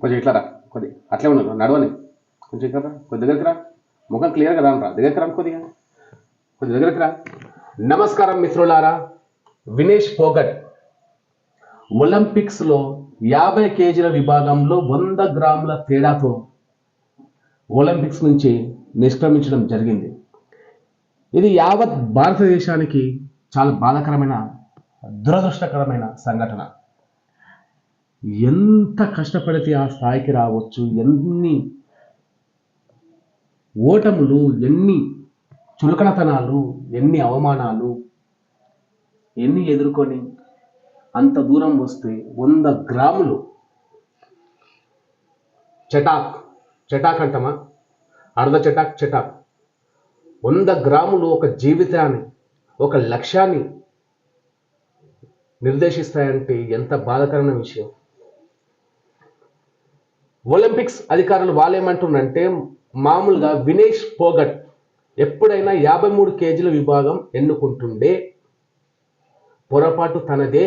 కొంచెం ఇట్లా రా, కొద్ది అట్లే ఉండదు నడవని, కొంచెం ఇక్కడ రా, కొద్ది దగ్గరికి రా, ముఖం క్లియర్గా రా, దగ్గరికి రా, కొద్దిగా కొద్ది దగ్గరికి రా. నమస్కారం మిత్రులారా, వినేష్ పోగట్ ఒలింపిక్స్లో 50 కేజీల విభాగంలో 100 గ్రాముల తేడాతో ఒలింపిక్స్ నుంచి నిష్క్రమించడం జరిగింది. ఇది యావత్ భారతదేశానికి చాలా బాధాకరమైన, దురదృష్టకరమైన సంఘటన. ఎంత కష్టపడితే ఆ స్థాయికి రావచ్చు, ఎన్ని ఓటములు, ఎన్ని చులకనతనాలు, ఎన్ని అవమానాలు, ఎన్ని ఎదుర్కొని అంత దూరం వస్తే 100 గ్రాములు చటాక్ అంటమా, అర్ధ చటాక్ 100 గ్రాములు ఒక జీవితాన్ని, ఒక లక్ష్యాన్ని నిర్దేశిస్తాయంటే ఎంత బాధాకరమైన విషయం. ఒలింపిక్స్ అధికారులు వాళ్ళేమంటున్నారంటే, మామూలుగా వినేష్ పోగట్ ఎప్పుడైనా 53 కేజీల విభాగం ఎన్నుకుంటుండే, పొరపాటు తనదే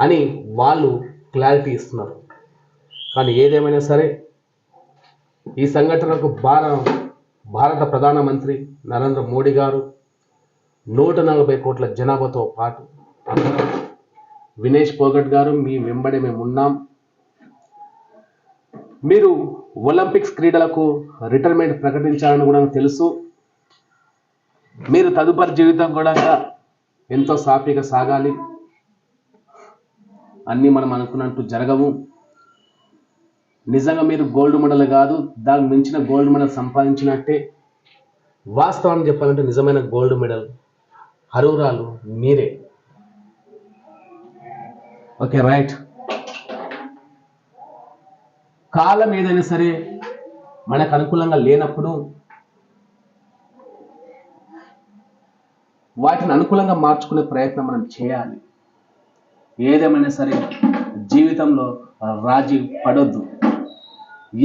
అని వాళ్ళు క్లారిటీ ఇస్తున్నారు. కానీ ఏదేమైనా సరే ఈ సంఘటనకు భారత ప్రధానమంత్రి నరేంద్ర మోడీ గారు 140 కోట్ల జనాభాతో పాటు వినేష్ పోగట్ గారు మీ వెంబడి మేము ఉన్నాం. మీరు ఒలింపిక్స్ క్రీడలకు రిటైర్మెంట్ ప్రకటించాలని కూడా తెలుసు. మీరు తదుపరి జీవితం కూడా ఎంతో సాఫీగా సాగాలి. అన్నీ మనం అనుకున్నట్టు జరగవు. నిజంగా మీరు గోల్డ్ మెడల్ కాదు, దానికి మించిన గోల్డ్ మెడల్ సంపాదించినట్టే. వాస్తవాన్ని చెప్పాలంటే నిజమైన గోల్డ్ మెడల్ అర్హురాలు మీరే. Okay, right. కాలం ఏదైనా సరే మనకు అనుకూలంగా లేనప్పుడు వాటిని అనుకూలంగా మార్చుకునే ప్రయత్నం మనం చేయాలి. ఏదేమైనా సరే జీవితంలో రాజీ పడొద్దు.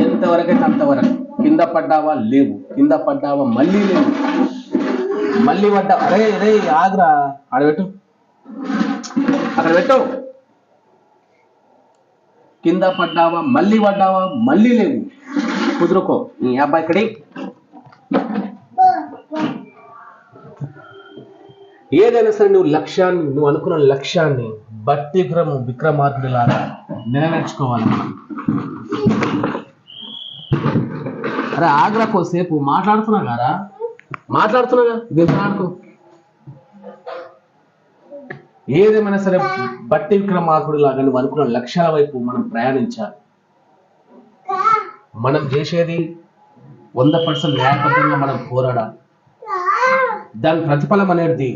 ఎంతవరకైతే అంతవరకు. కింద పడ్డావా లేవు, కింద పడ్డావా మళ్ళీ లేవు, మళ్ళీ పడ్డా అరే అరే ఆగ్రా ఆడబెట్టు, అక్కడ పెట్టు. కింద పడ్డావా మళ్ళీ పడ్డావా మళ్ళీ లేవు, కుదురుకో. నీ అబ్బాయి ఇక్కడి ఏదైనా సరే నువ్వు అనుకున్న లక్ష్యాన్ని బట్టి విక్రమార్కుడిలాగా నెరవేర్చుకోవాలి. అరే ఆగ్రా కోసేపు మాట్లాడుతున్నాగా మాట్లాడుకో. ఏదేమైనా సరే బట్టి విక్రమార్కుడిలాగా నువ్వు అనుకున్న లక్ష్యాల వైపు మనం ప్రయాణించాలి. మనం చేసేది 100% న్యాయబద్ధంగా మనం పోరాడాలి. దాని ప్రతిఫలం అనేది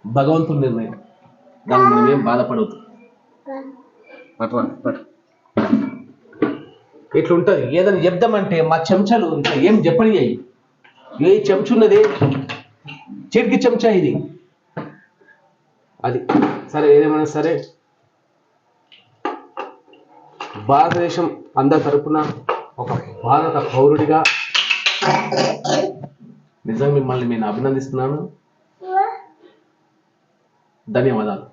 భగవంతుని నిర్ణయం. దాన్ని మనం ఏం బాధపడవద్దు. ఇట్లుంటది. ఏదైనా చెప్దామంటే మా చెంచాలు ఇట్లా ఏం చెప్పని అయ్యి, ఏ చెంచున్నది చెట్కి చెంచా ఇది అది. సరే ఏదేమైనా సరే భారతదేశం అందరి తరపున ఒక భారత పౌరుడిగా నిజంగా మిమ్మల్ని నేను అభినందిస్తున్నాను. ధన్యవాదాలు.